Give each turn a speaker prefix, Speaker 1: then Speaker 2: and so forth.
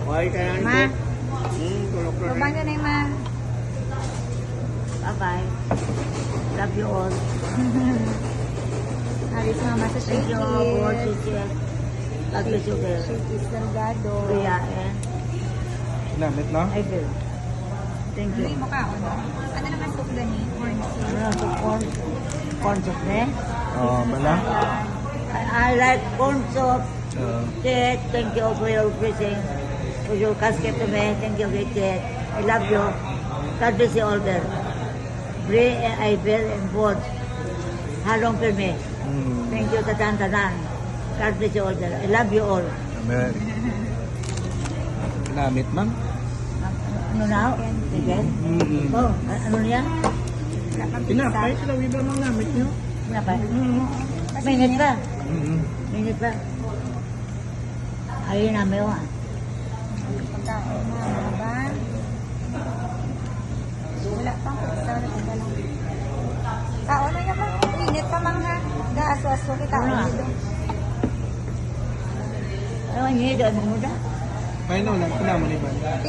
Speaker 1: Bye ka na.
Speaker 2: Ma.
Speaker 1: Tulog na
Speaker 2: Babang
Speaker 1: rin.
Speaker 2: ka na yung ma.
Speaker 3: Bye-bye. Love you all.
Speaker 2: Alis mama sa
Speaker 3: Thank you all for
Speaker 2: Shakey's.
Speaker 3: teaching. God bless you guys.
Speaker 2: Shakey's Delgado.
Speaker 3: Kuya, eh.
Speaker 1: Namit na?
Speaker 3: I will. Thank
Speaker 2: Hindi
Speaker 3: you.
Speaker 2: mo ka. Ano naman soup gani? Corn soup.
Speaker 3: Ano to corn soup, eh?
Speaker 1: Oo, bala.
Speaker 3: I like corn soup.
Speaker 1: Oo.
Speaker 3: Ted, thank you for your blessing. For your casket to me. Thank you, Ted. I love you. God bless you all there. Bri, Ivel, and Bod. Halong per me. Thank you, Tatan. God bless you all there. I love you all.
Speaker 1: Amen. Namit, ma'am?
Speaker 3: Ano na? Again? Oh, ano niya?
Speaker 2: Wala pang
Speaker 1: Pinapay,
Speaker 2: pizza.
Speaker 1: sila ba mga namit nyo?
Speaker 3: Kenapa? Minit pa.
Speaker 1: Mm-hmm.
Speaker 3: Minit pa. Ayun na, may wa.
Speaker 2: Pagkain na. Ano ba? Wala pang pizza. Wala pang lang. Kaon na naman. Init pa mang ha. Gaaso-aso kita.
Speaker 3: Ano na? Ano niya, doon mo muda?
Speaker 1: Ay, no lang. Pinamo ni ba?